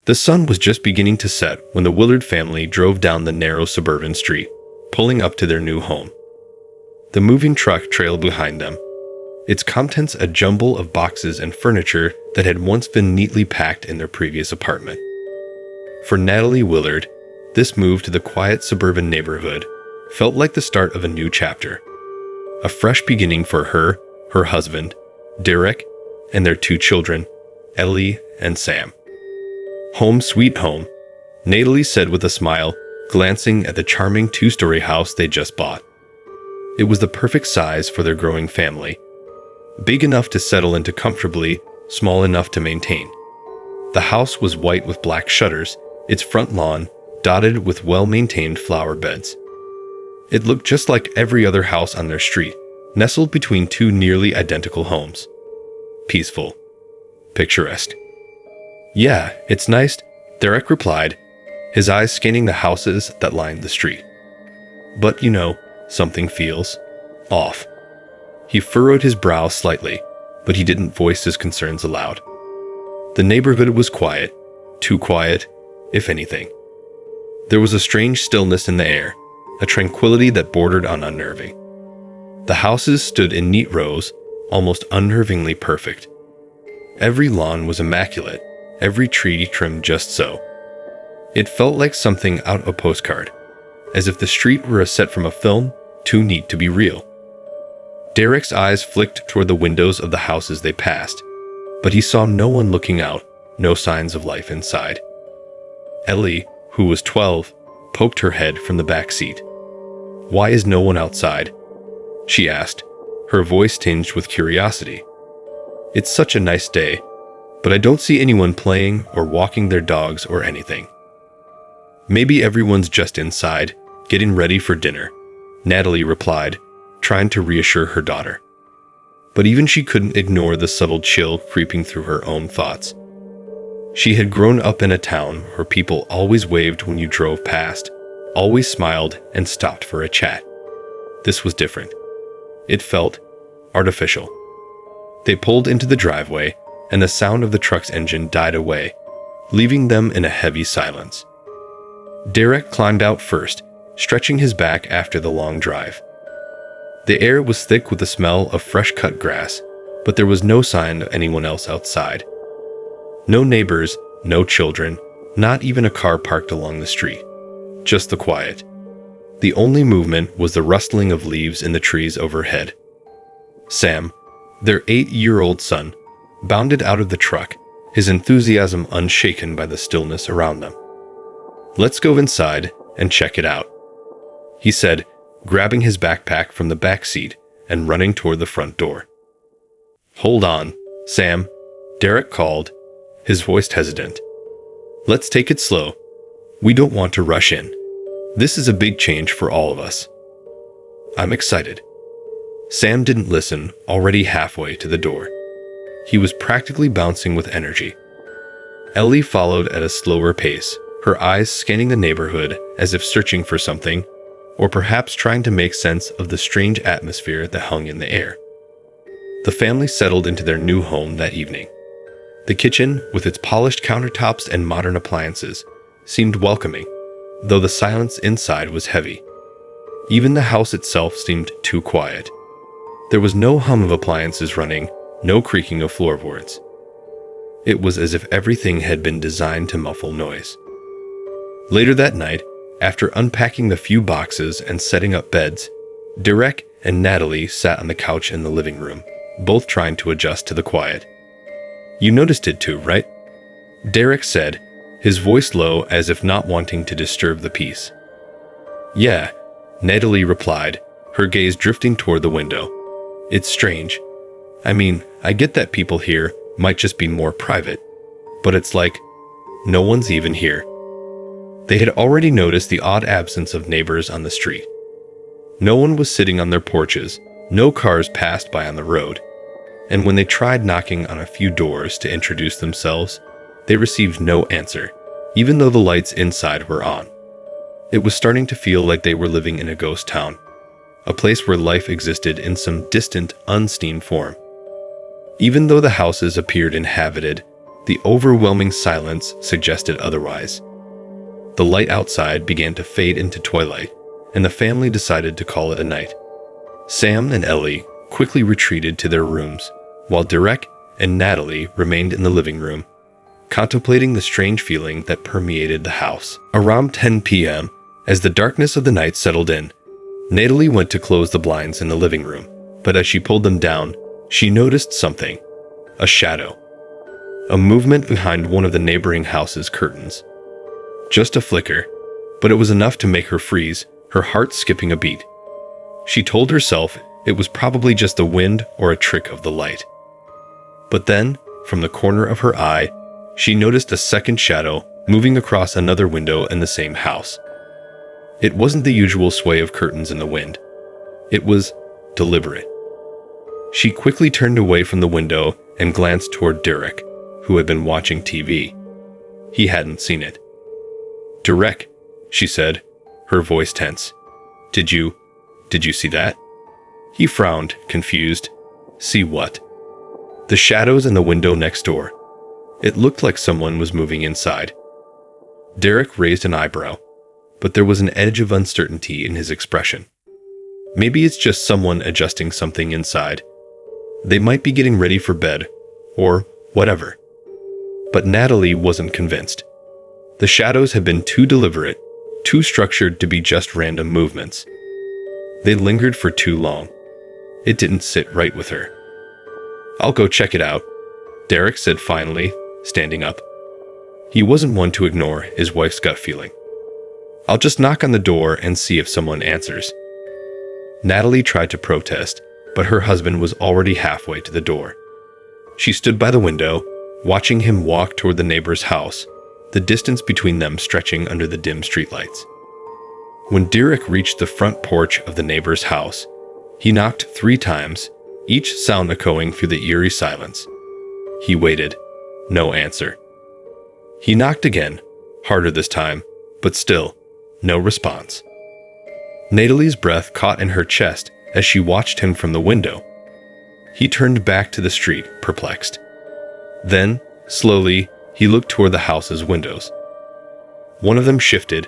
The sun was just beginning to set when the Willard family drove down the narrow suburban street, pulling up to their new home. The moving truck trailed behind them, its contents a jumble of boxes and furniture that had once been neatly packed in their previous apartment. For Natalie Willard, this move to the quiet suburban neighborhood felt like the start of a new chapter, a fresh beginning for her, her husband, Derek, and their two children, Ellie and Sam. Home sweet home, Natalie said with a smile, glancing at the charming two-story house they just bought. It was the perfect size for their growing family, big enough to settle into comfortably, small enough to maintain. The house was white with black shutters, its front lawn dotted with well-maintained flower beds. It looked just like every other house on their street, nestled between two nearly identical homes. Peaceful. Picturesque. "Yeah, it's nice," Derek replied, his eyes scanning the houses that lined the street. "But something feels off." He furrowed his brow slightly, but he didn't voice his concerns aloud. The neighborhood was quiet, too quiet, if anything. There was a strange stillness in the air, a tranquility that bordered on unnerving. The houses stood in neat rows, almost unnervingly perfect. Every lawn was immaculate, every tree trimmed just so. It felt like something out of a postcard, as if the street were a set from a film, too neat to be real. Derek's eyes flicked toward the windows of the houses they passed, but he saw no one looking out, no signs of life inside. Ellie, who was 12, poked her head from the back seat. "Why is no one outside?" she asked, her voice tinged with curiosity. "It's such a nice day, but I don't see anyone playing or walking their dogs or anything." "Maybe everyone's just inside, getting ready for dinner," Natalie replied, trying to reassure her daughter. But even she couldn't ignore the subtle chill creeping through her own thoughts. She had grown up in a town where people always waved when you drove past, always smiled and stopped for a chat. This was different. It felt artificial. They pulled into the driveway, and the sound of the truck's engine died away, leaving them in a heavy silence. Derek climbed out first, stretching his back after the long drive. The air was thick with the smell of fresh-cut grass, but there was no sign of anyone else outside. No neighbors, no children, not even a car parked along the street. Just the quiet. The only movement was the rustling of leaves in the trees overhead. Sam, their 8-year-old son, bounded out of the truck, his enthusiasm unshaken by the stillness around them. "Let's go inside and check it out," he said, grabbing his backpack from the back seat and running toward the front door. "Hold on, Sam," Derek called, his voice hesitant. "Let's take it slow. We don't want to rush in. This is a big change for all of us." "I'm excited." Sam didn't listen, already halfway to the door. He was practically bouncing with energy. Ellie followed at a slower pace, her eyes scanning the neighborhood as if searching for something, or perhaps trying to make sense of the strange atmosphere that hung in the air. The family settled into their new home that evening. The kitchen, with its polished countertops and modern appliances, seemed welcoming, though the silence inside was heavy. Even the house itself seemed too quiet. There was no hum of appliances running, no creaking of floorboards. It was as if everything had been designed to muffle noise. Later that night, after unpacking the few boxes and setting up beds, Derek and Natalie sat on the couch in the living room, both trying to adjust to the quiet. "You noticed it too, right?" Derek said, his voice low as if not wanting to disturb the peace. "Yeah," Natalie replied, her gaze drifting toward the window. "It's strange. I mean, I get that people here might just be more private, but it's like no one's even here." They had already noticed the odd absence of neighbors on the street. No one was sitting on their porches, no cars passed by on the road, and when they tried knocking on a few doors to introduce themselves, they received no answer, even though the lights inside were on. It was starting to feel like they were living in a ghost town, a place where life existed in some distant, unseen form. Even though the houses appeared inhabited, The overwhelming silence suggested otherwise. The light outside began to fade into twilight, and the family decided to call it a night. Sam and Ellie quickly retreated to their rooms, while Derek and Natalie remained in the living room, contemplating the strange feeling that permeated the house. Around 10 p.m., as the darkness of the night settled in, Natalie went to close the blinds in the living room, but as she pulled them down, she noticed something. A shadow. A movement behind one of the neighboring house's curtains. Just a flicker, but it was enough to make her freeze, her heart skipping a beat. She told herself it was probably just the wind or a trick of the light. But then, from the corner of her eye, she noticed a second shadow moving across another window in the same house. It wasn't the usual sway of curtains in the wind. It was deliberate. She quickly turned away from the window and glanced toward Derek, who had been watching TV. He hadn't seen it. "Derek," she said, her voice tense. Did you see that?" He frowned, confused. "See what?" "The shadows in the window next door. It looked like someone was moving inside." Derek raised an eyebrow, but there was an edge of uncertainty in his expression. Maybe it's just someone adjusting something inside. They might be getting ready for bed, or whatever. But Natalie wasn't convinced. The shadows had been too deliberate, too structured to be just random movements. They lingered for too long. It didn't sit right with her. "I'll go check it out," Derek said finally, standing up. He wasn't one to ignore his wife's gut feeling. "I'll just knock on the door and see if someone answers." Natalie tried to protest, but her husband was already halfway to the door. She stood by the window, watching him walk toward the neighbor's house, the distance between them stretching under the dim streetlights. When Derek reached the front porch of the neighbor's house, he knocked 3 times, each sound echoing through the eerie silence. He waited. No answer. He knocked again, harder this time, but still, no response. Natalie's breath caught in her chest as she watched him from the window. He turned back to the street, perplexed. Then, slowly, he looked toward the house's windows. One of them shifted.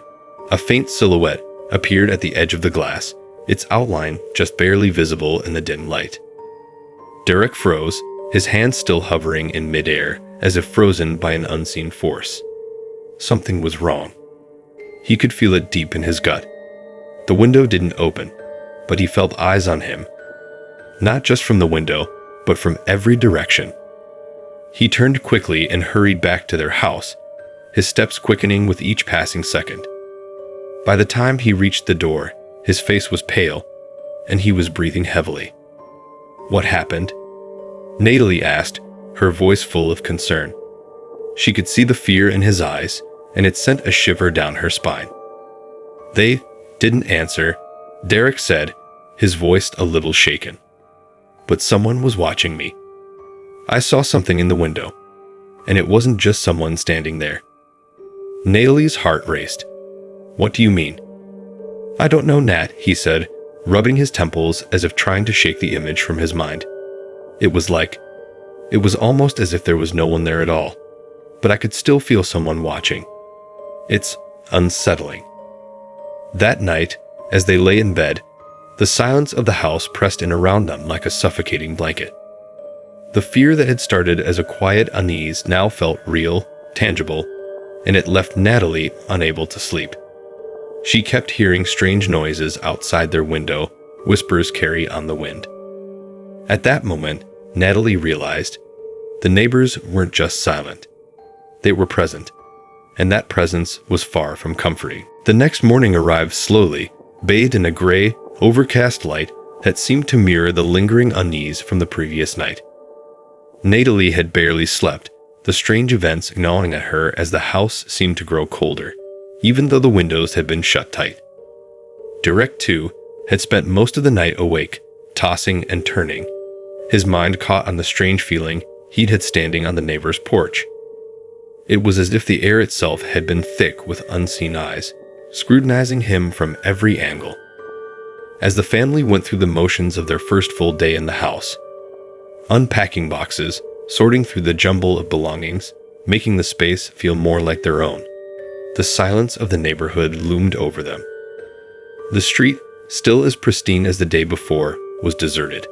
A faint silhouette appeared at the edge of the glass, its outline just barely visible in the dim light. Derek froze, his hands still hovering in midair, as if frozen by an unseen force. Something was wrong. He could feel it deep in his gut. The window didn't open, but he felt eyes on him. Not just from the window, but from every direction. He turned quickly and hurried back to their house, his steps quickening with each passing second. By the time he reached the door, his face was pale, and he was breathing heavily. "What happened?" Natalie asked, her voice full of concern. She could see the fear in his eyes, and it sent a shiver down her spine. "They didn't answer," Derek said, his voice a little shaken. "But someone was watching me. I saw something in the window, and it wasn't just someone standing there." Natalie's heart raced. "What do you mean?" "I don't know, Nat," he said, rubbing his temples as if trying to shake the image from his mind. It was almost as if there was no one there at all, but I could still feel someone watching. It's unsettling. That night, as they lay in bed, the silence of the house pressed in around them like a suffocating blanket. The fear that had started as a quiet unease now felt real, tangible, and it left Natalie unable to sleep. She kept hearing strange noises outside their window, whispers carry on the wind. At that moment, Natalie realized the neighbors weren't just silent. They were present, and that presence was far from comforting. The next morning arrived slowly, bathed in a gray, overcast light that seemed to mirror the lingering unease from the previous night. Natalie had barely slept, the strange events gnawing at her as the house seemed to grow colder, even though the windows had been shut tight. Derek, too, had spent most of the night awake, tossing and turning, his mind caught on the strange feeling he'd had standing on the neighbor's porch. It was as if the air itself had been thick with unseen eyes, scrutinizing him from every angle. As the family went through the motions of their first full day in the house, unpacking boxes, sorting through the jumble of belongings, making the space feel more like their own. The silence of the neighborhood loomed over them. The street, still as pristine as the day before, was deserted.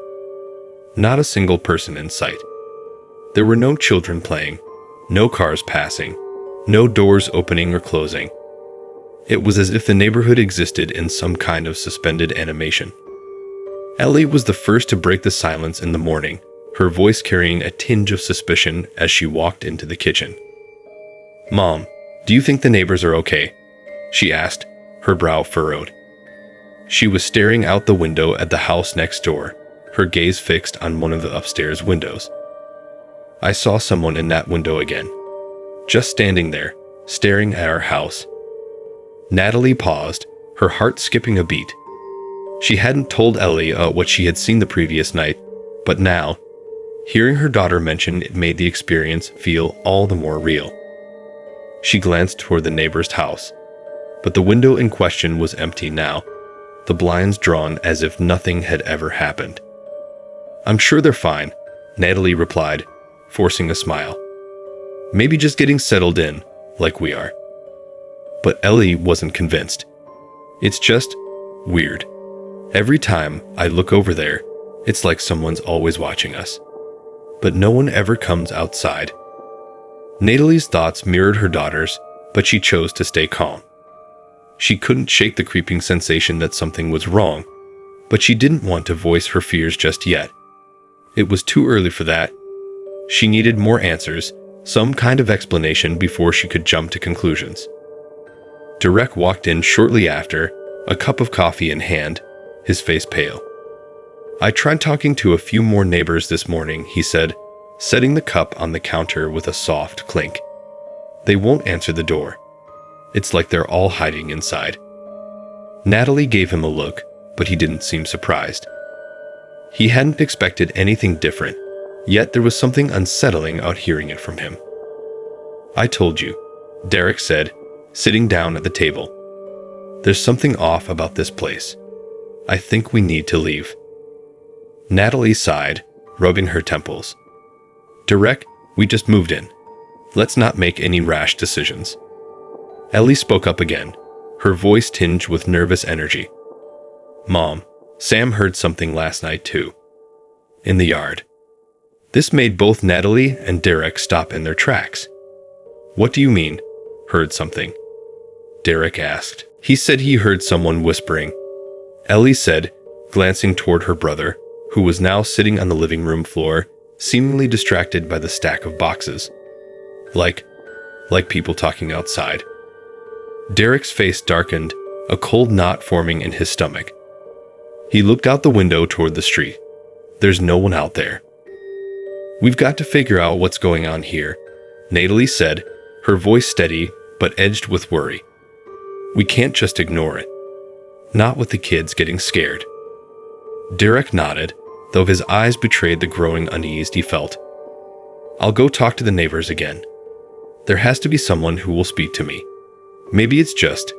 Not a single person in sight. There were no children playing, no cars passing, no doors opening or closing. It was as if the neighborhood existed in some kind of suspended animation. Ellie was the first to break the silence in the morning, her voice carrying a tinge of suspicion as she walked into the kitchen. "Mom, do you think the neighbors are okay?" she asked, her brow furrowed. She was staring out the window at the house next door, her gaze fixed on one of the upstairs windows. "I saw someone in that window again. Just standing there, staring at our house." Natalie paused, her heart skipping a beat. She hadn't told Ellie what she had seen the previous night, but now, hearing her daughter mention it made the experience feel all the more real. She glanced toward the neighbor's house, but the window in question was empty now, the blinds drawn as if nothing had ever happened. "I'm sure they're fine," Natalie replied, forcing a smile. "Maybe just getting settled in, like we are." But Ellie wasn't convinced. "It's just weird. Every time I look over there, it's like someone's always watching us. But no one ever comes outside." Natalie's thoughts mirrored her daughter's, but she chose to stay calm. She couldn't shake the creeping sensation that something was wrong, but she didn't want to voice her fears just yet. It was too early for that. She needed more answers, some kind of explanation before she could jump to conclusions. Derek walked in shortly after, a cup of coffee in hand, his face pale. "I tried talking to a few more neighbors this morning," he said, setting the cup on the counter with a soft clink. "They won't answer the door. It's like they're all hiding inside." Natalie gave him a look, but he didn't seem surprised. He hadn't expected anything different, yet there was something unsettling out hearing it from him. "I told you," Derek said, sitting down at the table. "There's something off about this place. I think we need to leave." Natalie sighed, rubbing her temples. "Derek, we just moved in. Let's not make any rash decisions." Ellie spoke up again, her voice tinged with nervous energy. "Mom, Sam heard something last night too. In the yard." This made both Natalie and Derek stop in their tracks. "What do you mean, heard something?" Derek asked. "He said he heard someone whispering," Ellie said, glancing toward her brother, who was now sitting on the living room floor, seemingly distracted by the stack of boxes. Like people talking outside." Derek's face darkened, a cold knot forming in his stomach. He looked out the window toward the street. "There's no one out there." "We've got to figure out what's going on here," Natalie said, her voice steady but edged with worry. "We can't just ignore it. Not with the kids getting scared." Derek nodded, though his eyes betrayed the growing unease he felt. "I'll go talk to the neighbors again. There has to be someone who will speak to me. Maybe it's just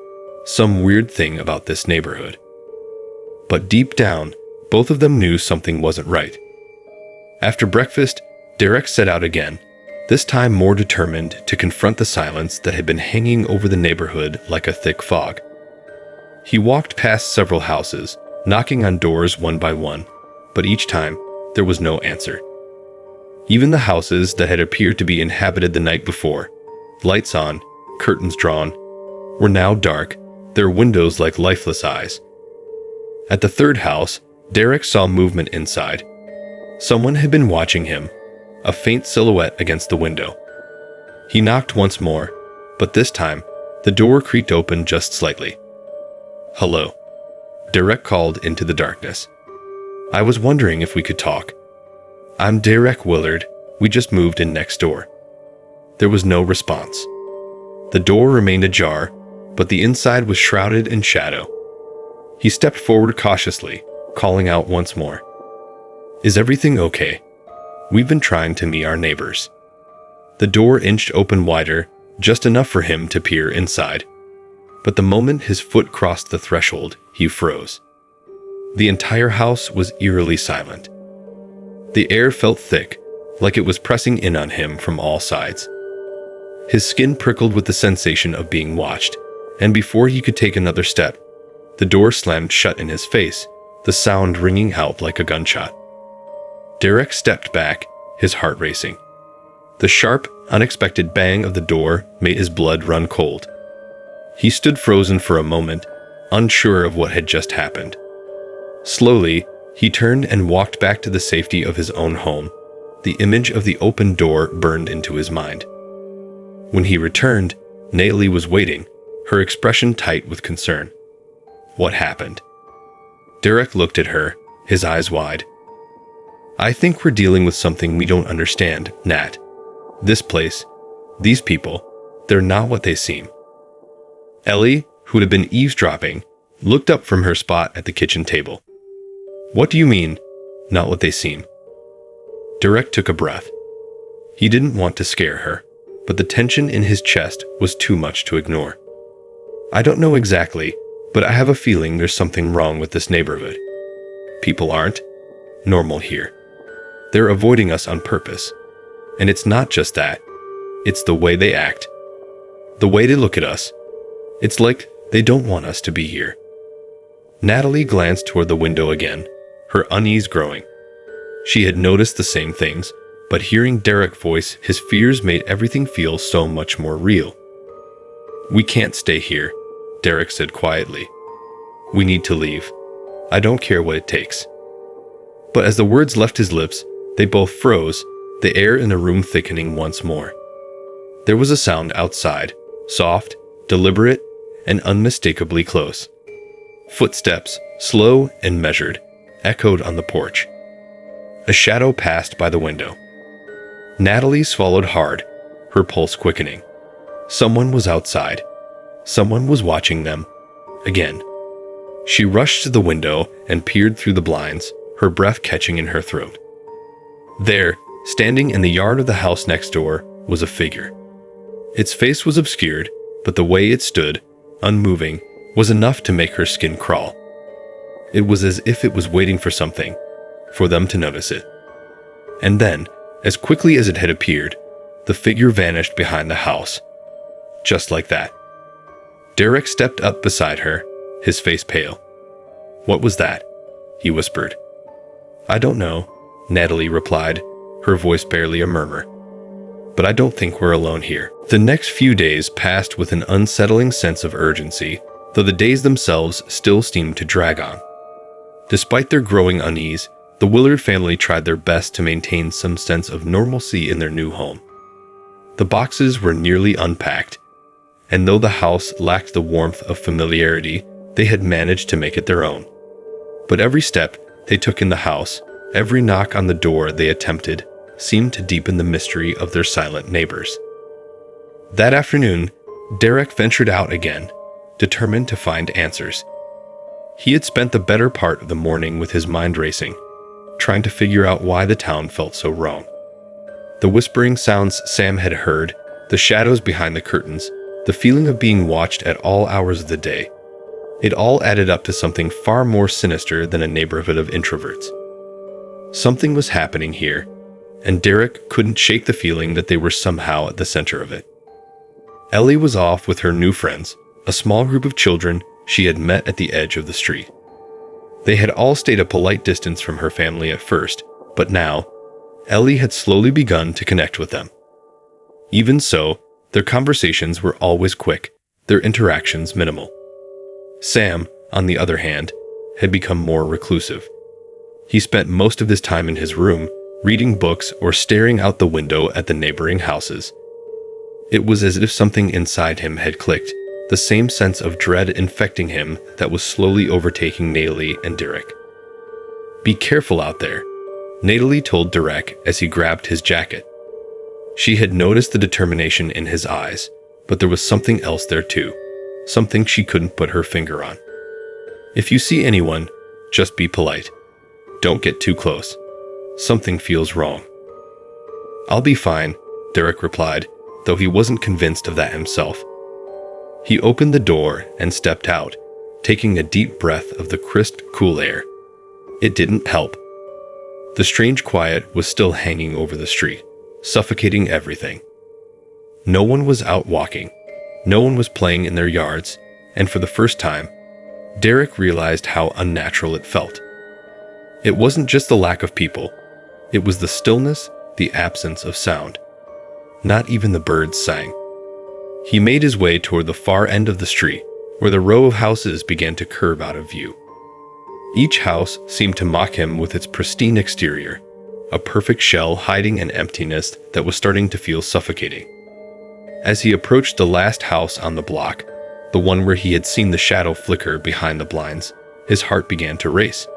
some weird thing about this neighborhood." But deep down, both of them knew something wasn't right. After breakfast, Derek set out again, this time more determined to confront the silence that had been hanging over the neighborhood like a thick fog. He walked past several houses, knocking on doors one by one, but each time, there was no answer. Even the houses that had appeared to be inhabited the night before, lights on, curtains drawn, were now dark, their windows like lifeless eyes. At the third house, Derek saw movement inside. Someone had been watching him, a faint silhouette against the window. He knocked once more, but this time, the door creaked open just slightly. "Hello," Derek called into the darkness. "I was wondering if we could talk. I'm Derek Willard. We just moved in next door." There was no response. The door remained ajar, but the inside was shrouded in shadow. He stepped forward cautiously, calling out once more. "Is everything okay? We've been trying to meet our neighbors." The door inched open wider, just enough for him to peer inside. But the moment his foot crossed the threshold, he froze. The entire house was eerily silent. The air felt thick, like it was pressing in on him from all sides. His skin prickled with the sensation of being watched, and before he could take another step, the door slammed shut in his face, the sound ringing out like a gunshot. Derek stepped back, his heart racing. The sharp, unexpected bang of the door made his blood run cold. He stood frozen for a moment, unsure of what had just happened. Slowly, he turned and walked back to the safety of his own home. The image of the open door burned into his mind. When he returned, Natalie was waiting, her expression tight with concern. What happened? Derek looked at her, his eyes wide. I think we're dealing with something we don't understand, Nat. This place, these people, they're not what they seem. Ellie, who had been eavesdropping, looked up from her spot at the kitchen table. What do you mean, not what they seem? Derek took a breath. He didn't want to scare her, but the tension in his chest was too much to ignore. I don't know exactly, but I have a feeling there's something wrong with this neighborhood. People aren't normal here. They're avoiding us on purpose. And it's not just that. It's the way they act. The way they look at us. It's like they don't want us to be here. Natalie glanced toward the window again, her unease growing. She had noticed the same things, but hearing Derek's voice, his fears made everything feel so much more real. We can't stay here, Derek said quietly. We need to leave. I don't care what it takes. But as the words left his lips, they both froze, the air in the room thickening once more. There was a sound outside, soft, deliberate, and unmistakably close. Footsteps, slow and measured, echoed on the porch. A shadow passed by the window. Natalie swallowed hard, her pulse quickening. Someone was outside. Someone was watching them. Again. She rushed to the window and peered through the blinds, her breath catching in her throat. There, standing in the yard of the house next door, was a figure. Its face was obscured, but the way it stood, unmoving, was enough to make her skin crawl. It was as if it was waiting for something, for them to notice it. And then, as quickly as it had appeared, the figure vanished behind the house. Just like that. Derek stepped up beside her, his face pale. What was that? He whispered. I don't know, Natalie replied, her voice barely a murmur. But I don't think we're alone here. The next few days passed with an unsettling sense of urgency, though the days themselves still seemed to drag on. Despite their growing unease, the Willard family tried their best to maintain some sense of normalcy in their new home. The boxes were nearly unpacked, and though the house lacked the warmth of familiarity, they had managed to make it their own. But every step they took in the house, every knock on the door they attempted, seemed to deepen the mystery of their silent neighbors. That afternoon, Derek ventured out again, determined to find answers. He had spent the better part of the morning with his mind racing, trying to figure out why the town felt so wrong. The whispering sounds Sam had heard, the shadows behind the curtains, the feeling of being watched at all hours of the day. It all added up to something far more sinister than a neighborhood of introverts. Something was happening here, and Derek couldn't shake the feeling that they were somehow at the center of it. Ellie was off with her new friends, a small group of children she had met at the edge of the street. They had all stayed a polite distance from her family at first, but now, Ellie had slowly begun to connect with them. Even so, their conversations were always quick, their interactions minimal. Sam, on the other hand, had become more reclusive. He spent most of his time in his room, reading books or staring out the window at the neighboring houses. It was as if something inside him had clicked, the same sense of dread infecting him that was slowly overtaking Natalie and Derek. Be careful out there, Natalie told Derek as he grabbed his jacket. She had noticed the determination in his eyes, but there was something else there too, something she couldn't put her finger on. If you see anyone, just be polite. Don't get too close. Something feels wrong. I'll be fine, Derek replied, though he wasn't convinced of that himself. He opened the door and stepped out, taking a deep breath of the crisp, cool air. It didn't help. The strange quiet was still hanging over the street, suffocating everything. No one was out walking. No one was playing in their yards, and for the first time, Derek realized how unnatural it felt. It wasn't just the lack of people. It was the stillness, the absence of sound. Not even the birds sang. He made his way toward the far end of the street, where the row of houses began to curve out of view. Each house seemed to mock him with its pristine exterior, a perfect shell hiding an emptiness that was starting to feel suffocating. As he approached the last house on the block, the one where he had seen the shadow flicker behind the blinds, his heart began to race.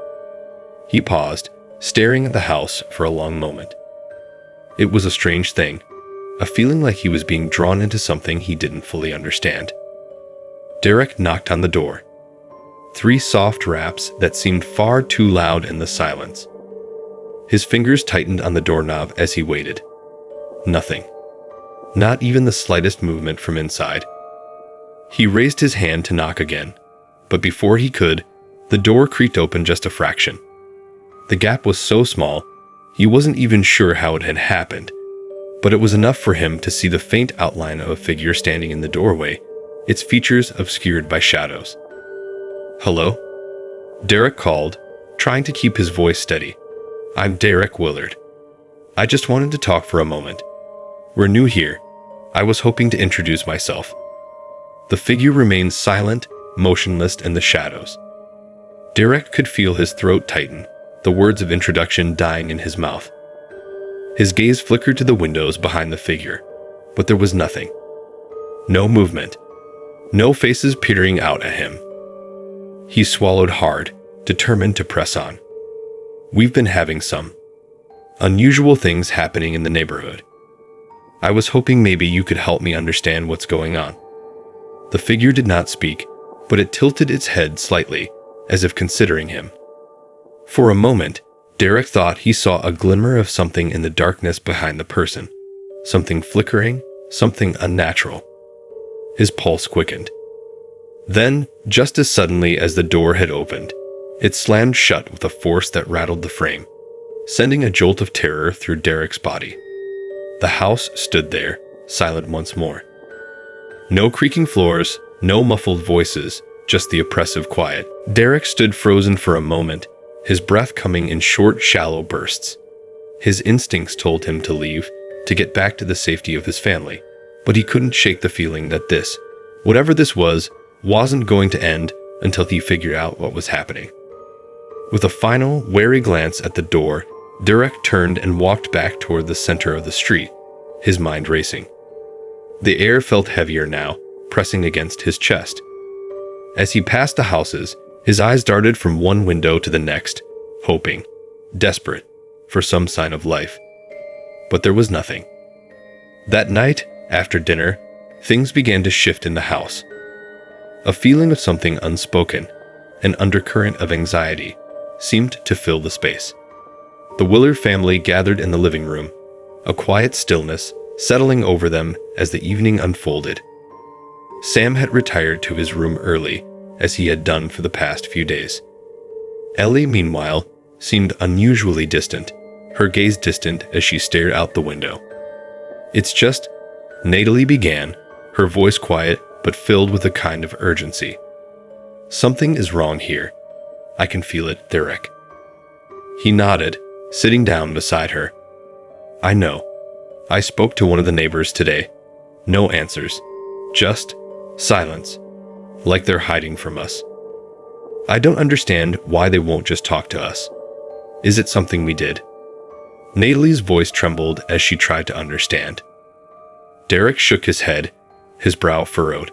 He paused, staring at the house for a long moment. It was a strange thing, a feeling like he was being drawn into something he didn't fully understand. Derek knocked on the door. 3 soft raps that seemed far too loud in the silence. His fingers tightened on the doorknob as he waited. Nothing. Not even the slightest movement from inside. He raised his hand to knock again, but before he could, the door creaked open just a fraction. The gap was so small, he wasn't even sure how it had happened, but it was enough for him to see the faint outline of a figure standing in the doorway, its features obscured by shadows. "Hello?" Derek called, trying to keep his voice steady. "I'm Derek Willard. I just wanted to talk for a moment. We're new here. I was hoping to introduce myself." The figure remained silent, motionless in the shadows. Derek could feel his throat tighten, the words of introduction dying in his mouth. His gaze flickered to the windows behind the figure, but there was nothing. No movement. No faces peering out at him. He swallowed hard, determined to press on. "We've been having some unusual things happening in the neighborhood. I was hoping maybe you could help me understand what's going on." The figure did not speak, but it tilted its head slightly, as if considering him. For a moment, Derek thought he saw a glimmer of something in the darkness behind the person. Something flickering, something unnatural. His pulse quickened. Then, just as suddenly as the door had opened, it slammed shut with a force that rattled the frame, sending a jolt of terror through Derek's body. The house stood there, silent once more. No creaking floors, no muffled voices, just the oppressive quiet. Derek stood frozen for a moment, his breath coming in short, shallow bursts. His instincts told him to leave, to get back to the safety of his family, but he couldn't shake the feeling that this, whatever this was, wasn't going to end until he figured out what was happening. With a final, wary glance at the door, Derek turned and walked back toward the center of the street, his mind racing. The air felt heavier now, pressing against his chest. As he passed the houses, his eyes darted from one window to the next, hoping, desperate, for some sign of life. But there was nothing. That night, after dinner, things began to shift in the house. A feeling of something unspoken, an undercurrent of anxiety, seemed to fill the space. The Willard family gathered in the living room, a quiet stillness settling over them as the evening unfolded. Sam had retired to his room early, as he had done for the past few days. Ellie, meanwhile, seemed unusually distant, her gaze distant as she stared out the window. "It's just," Natalie began, her voice quiet but filled with a kind of urgency. "Something is wrong here. I can feel it, Derek." He nodded, sitting down beside her. "I know. I spoke to one of the neighbors today. No answers. Just silence. Like they're hiding from us. I don't understand why they won't just talk to us. Is it something we did?" Natalie's voice trembled as she tried to understand. Derek shook his head, his brow furrowed.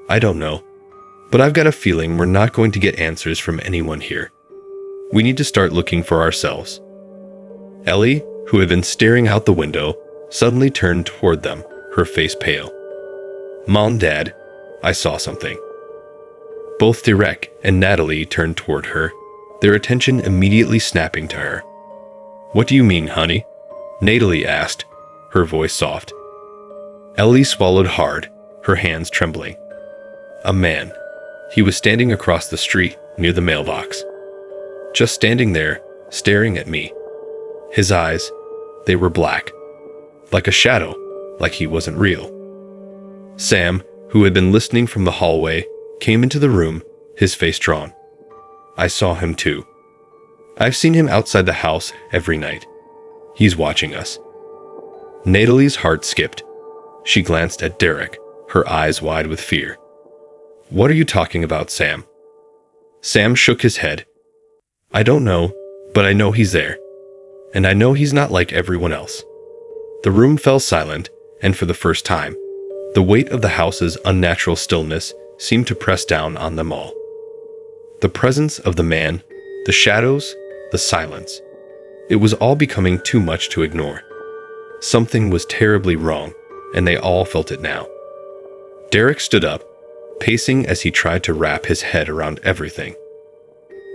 "I don't know, but I've got a feeling we're not going to get answers from anyone here. We need to start looking for ourselves." Ellie, who had been staring out the window, suddenly turned toward them, her face pale. "Mom, Dad, I saw something." Both Derek and Natalie turned toward her, their attention immediately snapping to her. "What do you mean, honey?" Natalie asked, her voice soft. Ellie swallowed hard, her hands trembling. "A man. He was standing across the street, near the mailbox. Just standing there, staring at me. His eyes, they were black. Like a shadow, like he wasn't real. Sam, who had been listening from the hallway, came into the room, his face drawn. I saw him too. I've seen him outside the house every night. He's watching us. Natalie's heart skipped. She glanced at Derek, her eyes wide with fear. What are you talking about, Sam? Sam shook his head. I don't know, but I know he's there. And I know he's not like everyone else. The room fell silent, and for the first time, the weight of the house's unnatural stillness seemed to press down on them all. The presence of the man, the shadows, the silence. It was all becoming too much to ignore. Something was terribly wrong, and they all felt it now. Derek stood up, pacing as he tried to wrap his head around everything.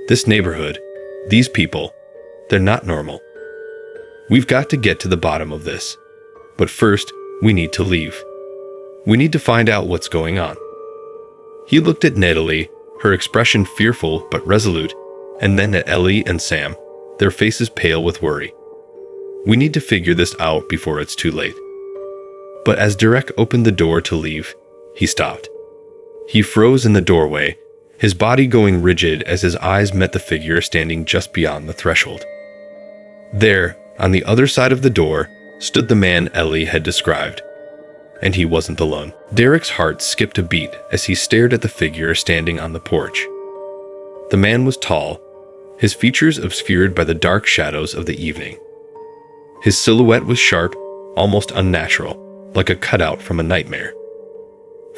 This neighborhood, these people, they're not normal. We've got to get to the bottom of this. But first, we need to leave. We need to find out what's going on. He looked at Natalie, her expression fearful but resolute, and then at Ellie and Sam, their faces pale with worry. We need to figure this out before it's too late. But as Derek opened the door to leave, he stopped. He froze in the doorway, his body going rigid as his eyes met the figure standing just beyond the threshold. There, on the other side of the door, stood the man Ellie had described. And he wasn't alone. Derek's heart skipped a beat as he stared at the figure standing on the porch. The man was tall, his features obscured by the dark shadows of the evening. His silhouette was sharp, almost unnatural, like a cutout from a nightmare.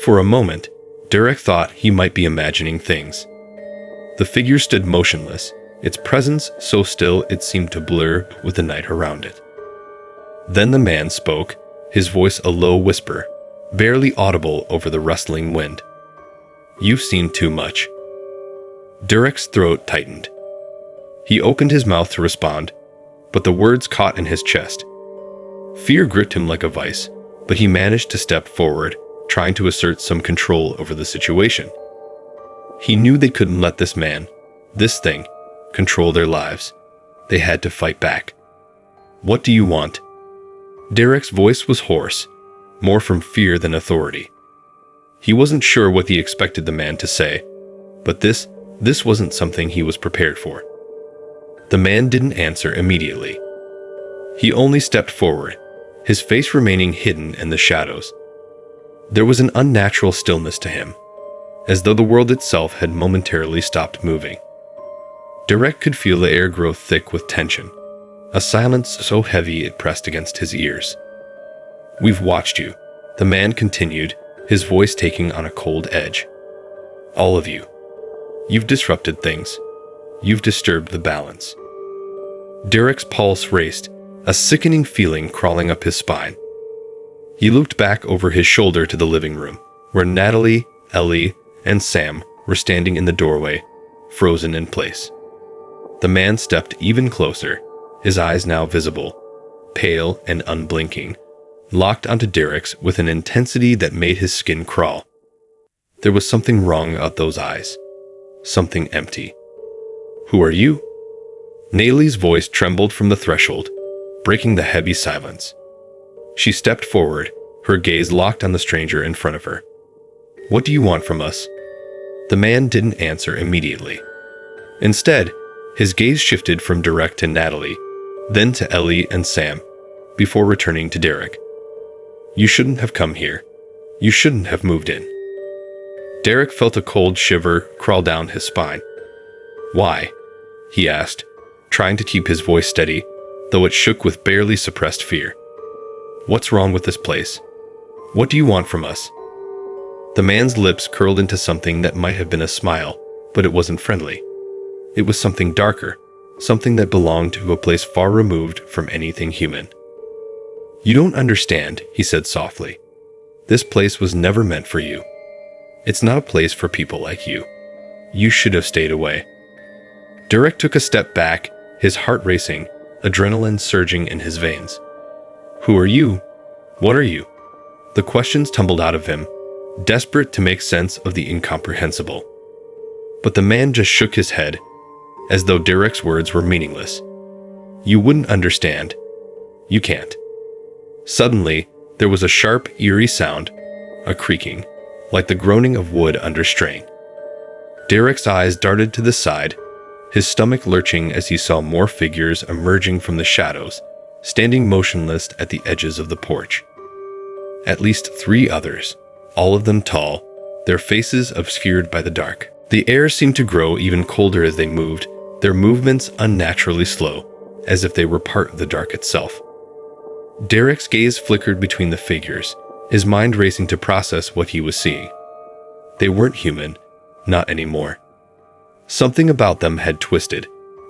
For a moment, Derek thought he might be imagining things. The figure stood motionless, its presence so still it seemed to blur with the night around it. Then the man spoke, his voice a low whisper, barely audible over the rustling wind. You've seen too much. Derek's throat tightened. He opened his mouth to respond, but the words caught in his chest. Fear gripped him like a vice, but he managed to step forward, trying to assert some control over the situation. He knew they couldn't let this man, this thing, control their lives. They had to fight back. What do you want? Derek's voice was hoarse, more from fear than authority. He wasn't sure what he expected the man to say, but this wasn't something he was prepared for. The man didn't answer immediately. He only stepped forward, his face remaining hidden in the shadows. There was an unnatural stillness to him, as though the world itself had momentarily stopped moving. Derek could feel the air grow thick with tension, a silence so heavy it pressed against his ears. We've watched you, the man continued, his voice taking on a cold edge. All of you. You've disrupted things. You've disturbed the balance. Derek's pulse raced, a sickening feeling crawling up his spine. He looked back over his shoulder to the living room, where Natalie, Ellie, and Sam were standing in the doorway, frozen in place. The man stepped even closer, his eyes now visible, pale and unblinking, locked onto Derek's with an intensity that made his skin crawl. There was something wrong about those eyes, something empty. Who are you? Natalie's voice trembled from the threshold, breaking the heavy silence. She stepped forward, her gaze locked on the stranger in front of her. What do you want from us? The man didn't answer immediately. Instead, his gaze shifted from Derek to Natalie, then to Ellie and Sam, before returning to Derek. You shouldn't have come here. You shouldn't have moved in. Derek felt a cold shiver crawl down his spine. Why? He asked, trying to keep his voice steady, though it shook with barely suppressed fear. What's wrong with this place? What do you want from us? The man's lips curled into something that might have been a smile, but it wasn't friendly. It was something darker, something that belonged to a place far removed from anything human. You don't understand, he said softly. This place was never meant for you. It's not a place for people like you. You should have stayed away. Derek took a step back, his heart racing, adrenaline surging in his veins. Who are you? What are you? The questions tumbled out of him, desperate to make sense of the incomprehensible. But the man just shook his head, as though Derek's words were meaningless. You wouldn't understand. You can't. Suddenly, There was a sharp, eerie sound, a creaking, like the groaning of wood under strain. Derek's eyes darted to the side, his stomach lurching as he saw more figures emerging from the shadows, standing motionless at the edges of the porch. At least 3 others, all of them tall, their faces obscured by the dark. The air seemed to grow even colder as they moved, their movements unnaturally slow, as if they were part of the dark itself. Derek's gaze flickered between the figures, his mind racing to process what he was seeing. They weren't human, not anymore. Something about them had twisted,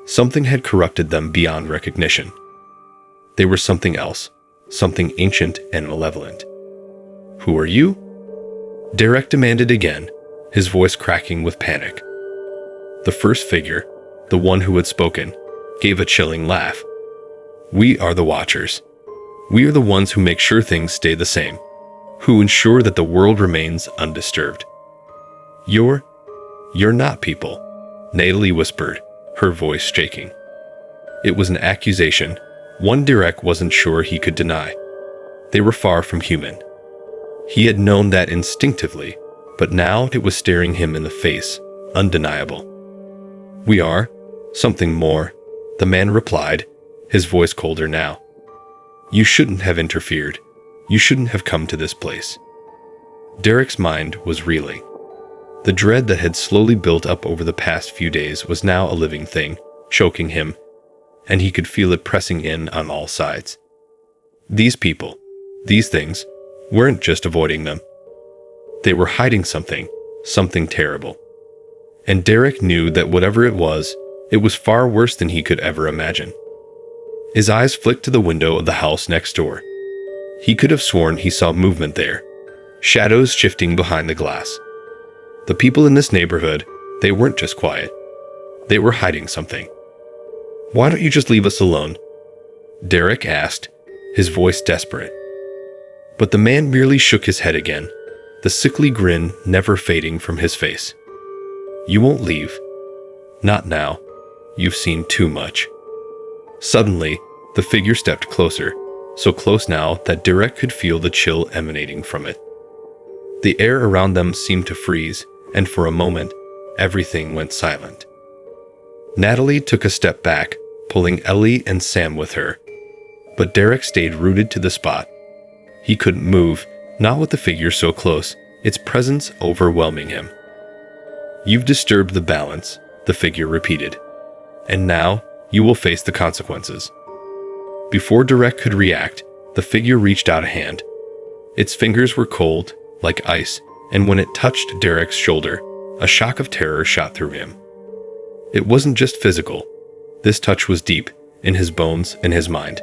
something had corrupted them beyond recognition. They were something else, something ancient and malevolent. "Who are you?" Derek demanded again, his voice cracking with panic. The first figure, the one who had spoken, gave a chilling laugh. "We are the Watchers. We are the ones who make sure things stay the same, who ensure that the world remains undisturbed." You're not people," Natalie whispered, her voice shaking. It was an accusation, one Derek wasn't sure he could deny. They were far from human. He had known that instinctively, but now it was staring him in the face, undeniable. "We are something more," the man replied, his voice colder now. "You shouldn't have interfered. You shouldn't have come to this place." Derek's mind was reeling. The dread that had slowly built up over the past few days was now a living thing, choking him, and he could feel it pressing in on all sides. These people, these things, weren't just avoiding them. They were hiding something terrible. And Derek knew that whatever it was far worse than he could ever imagine. His eyes flicked to the window of the house next door. He could have sworn he saw movement there, shadows shifting behind the glass. The people in this neighborhood, they weren't just quiet. They were hiding something. "Why don't you just leave us alone?" Derek asked, his voice desperate. But the man merely shook his head again, the sickly grin never fading from his face. "You won't leave. Not now. You've seen too much." Suddenly, the figure stepped closer, so close now that Derek could feel the chill emanating from it. The air around them seemed to freeze, and for a moment, everything went silent. Natalie took a step back, pulling Ellie and Sam with her. But Derek stayed rooted to the spot. He couldn't move, not with the figure so close, its presence overwhelming him. "You've disturbed the balance," the figure repeated. "And now, you will face the consequences." Before Derek could react, the figure reached out a hand. Its fingers were cold, like ice, and when it touched Derek's shoulder, a shock of terror shot through him. It wasn't just physical. This touch was deep, in his bones and his mind.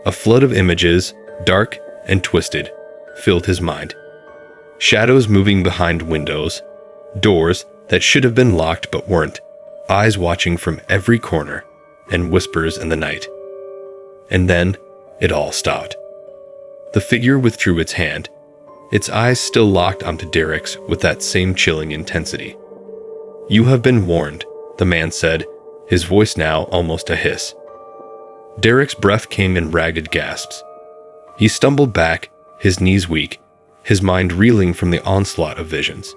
A flood of images, dark and twisted, filled his mind. Shadows moving behind windows, doors that should have been locked but weren't, eyes watching from every corner, and whispers in the night. And then, it all stopped. The figure withdrew its hand, its eyes still locked onto Derek's with that same chilling intensity. "You have been warned," the man said, his voice now almost a hiss. Derek's breath came in ragged gasps. He stumbled back, his knees weak, his mind reeling from the onslaught of visions.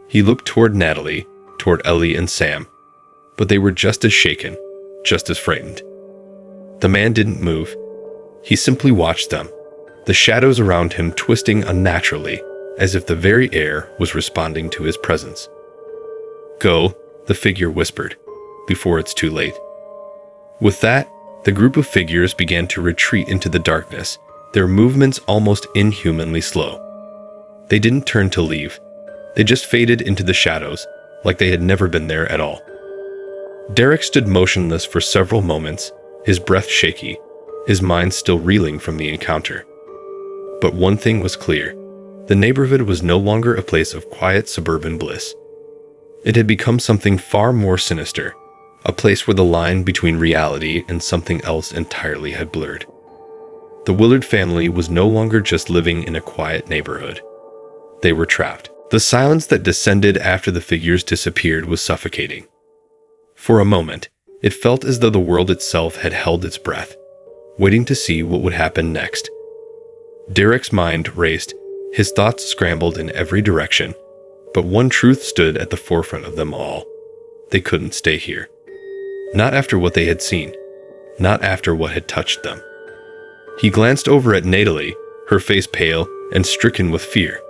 He looked toward Natalie, toward Ellie and Sam, but they were just as shaken, just as frightened. The man didn't move. He simply watched them, the shadows around him twisting unnaturally, as if the very air was responding to his presence. "Go," the figure whispered, "before it's too late." With that, the group of figures began to retreat into the darkness, their movements almost inhumanly slow. They didn't turn to leave. They just faded into the shadows, like they had never been there at all. Derek stood motionless for several moments, his breath shaky, his mind still reeling from the encounter. But one thing was clear. The neighborhood was no longer a place of quiet suburban bliss. It had become something far more sinister, a place where the line between reality and something else entirely had blurred. The Willard family was no longer just living in a quiet neighborhood. They were trapped. The silence that descended after the figures disappeared was suffocating. For a moment, it felt as though the world itself had held its breath, waiting to see what would happen next. Derek's mind raced, his thoughts scrambled in every direction, but one truth stood at the forefront of them all. They couldn't stay here. Not after what they had seen, not after what had touched them. He glanced over at Natalie, her face pale and stricken with fear.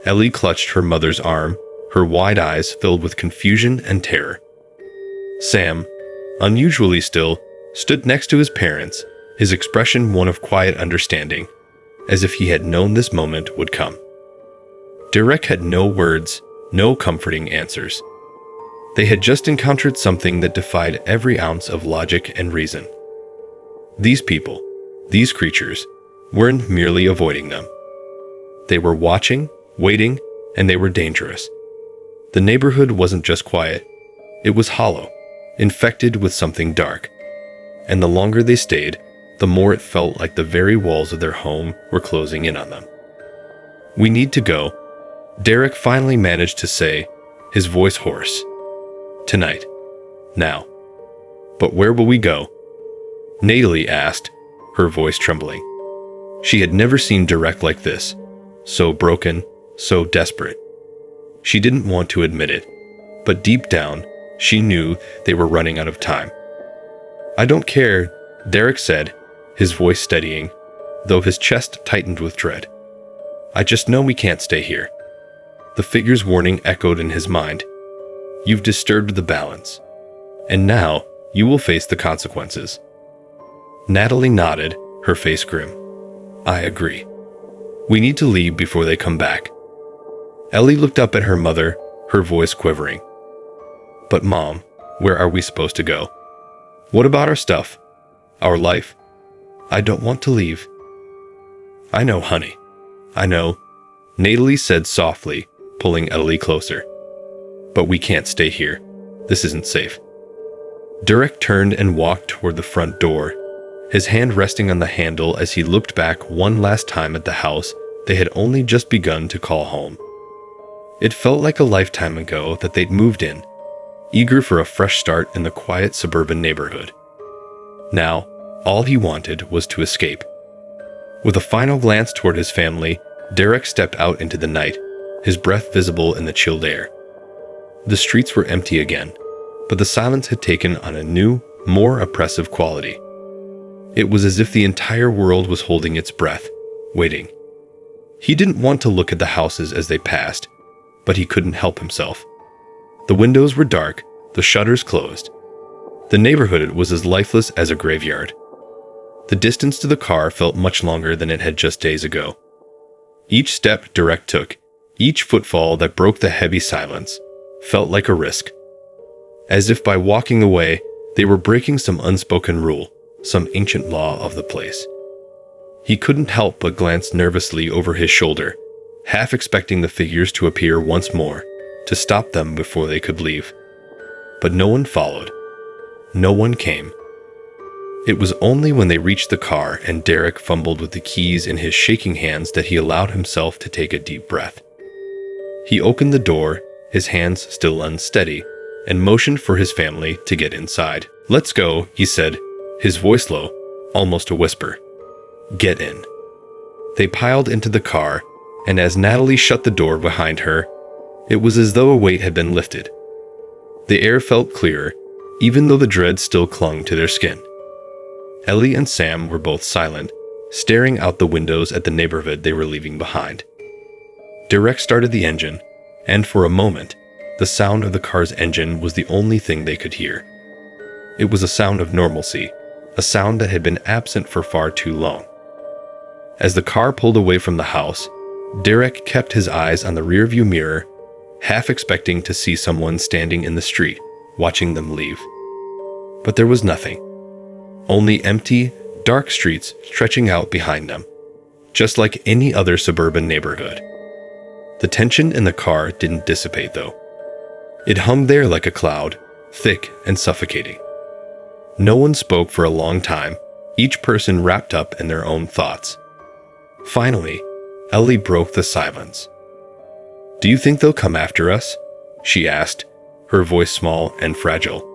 Ellie clutched her mother's arm, her wide eyes filled with confusion and terror. Sam, unusually still, stood next to his parents, his expression one of quiet understanding, as if he had known this moment would come. Derek had no words, no comforting answers. They had just encountered something that defied every ounce of logic and reason. These people, these creatures, weren't merely avoiding them. They were watching, waiting, and they were dangerous. The neighborhood wasn't just quiet, it was hollow, infected with something dark. And the longer they stayed, the more it felt like the very walls of their home were closing in on them. "We need to go," Derek finally managed to say, his voice hoarse. "Tonight. Now." "But where will we go?" Natalie asked, her voice trembling. She had never seen Derek like this, so broken, so desperate. She didn't want to admit it, but deep down, she knew they were running out of time. "I don't care," Derek said, his voice steadying, though his chest tightened with dread. "I just know we can't stay here." The figure's warning echoed in his mind. "You've disturbed the balance, and now you will face the consequences." Natalie nodded, her face grim. "I agree. We need to leave before they come back." Ellie looked up at her mother, her voice quivering. "But Mom, where are we supposed to go? What about our stuff? Our life? I don't want to leave." "I know, honey. I know," Natalie said softly, pulling Ellie closer. "But we can't stay here. This isn't safe." Derek turned and walked toward the front door, his hand resting on the handle as he looked back one last time at the house they had only just begun to call home. It felt like a lifetime ago that they'd moved in, eager for a fresh start in the quiet suburban neighborhood. Now, all he wanted was to escape. With a final glance toward his family, Derek stepped out into the night, his breath visible in the chilled air. The streets were empty again, but the silence had taken on a new, more oppressive quality. It was as if the entire world was holding its breath, waiting. He didn't want to look at the houses as they passed, but he couldn't help himself. The windows were dark, the shutters closed. The neighborhood was as lifeless as a graveyard. The distance to the car felt much longer than it had just days ago. Each step Derek took, each footfall that broke the heavy silence, felt like a risk. As if by walking away, they were breaking some unspoken rule, some ancient law of the place. He couldn't help but glance nervously over his shoulder, half expecting the figures to appear once more, to stop them before they could leave. But no one followed. No one came. It was only when they reached the car and Derek fumbled with the keys in his shaking hands that he allowed himself to take a deep breath. He opened the door, his hands still unsteady, and motioned for his family to get inside. "Let's go," he said, his voice low, almost a whisper. "Get in." They piled into the car, and as Natalie shut the door behind her, it was as though a weight had been lifted. The air felt clearer, even though the dread still clung to their skin. Ellie and Sam were both silent, staring out the windows at the neighborhood they were leaving behind. Derek started the engine, and for a moment, the sound of the car's engine was the only thing they could hear. It was a sound of normalcy, a sound that had been absent for far too long. As the car pulled away from the house, Derek kept his eyes on the rearview mirror, half expecting to see someone standing in the street, watching them leave. But there was nothing. Only empty, dark streets stretching out behind them, just like any other suburban neighborhood. The tension in the car didn't dissipate, though. It hung there like a cloud, thick and suffocating. No one spoke for a long time, each person wrapped up in their own thoughts. Finally, Ellie broke the silence. "Do you think they'll come after us?" she asked, her voice small and fragile.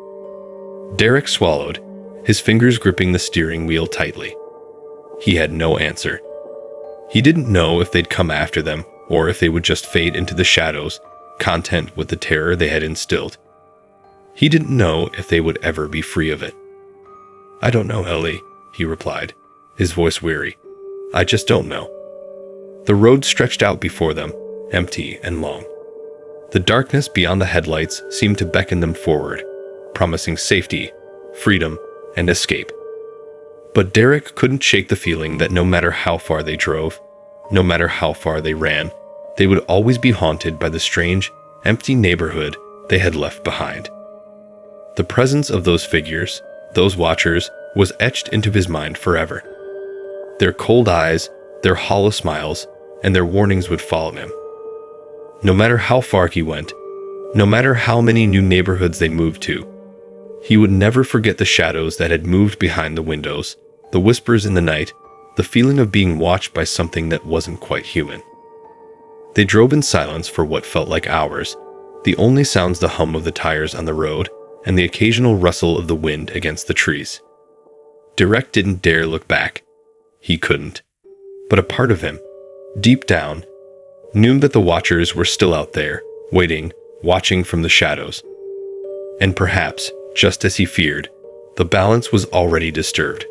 Derek swallowed, his fingers gripping the steering wheel tightly. He had no answer. He didn't know if they'd come after them or if they would just fade into the shadows, content with the terror they had instilled. He didn't know if they would ever be free of it. "I don't know, Ellie," he replied, his voice weary. "I just don't know." The road stretched out before them, empty and long. The darkness beyond the headlights seemed to beckon them forward, promising safety, freedom, and escape. But Derek couldn't shake the feeling that no matter how far they drove, no matter how far they ran, they would always be haunted by the strange, empty neighborhood they had left behind. The presence of those figures, those watchers, was etched into his mind forever. Their cold eyes, their hollow smiles, and their warnings would follow him. No matter how far he went, no matter how many new neighborhoods they moved to, he would never forget the shadows that had moved behind the windows, the whispers in the night, the feeling of being watched by something that wasn't quite human. They drove in silence for what felt like hours, the only sounds the hum of the tires on the road and the occasional rustle of the wind against the trees. Derek didn't dare look back. He couldn't. But a part of him, deep down, knew that the watchers were still out there, waiting, watching from the shadows. And perhaps, just as he feared, the balance was already disturbed.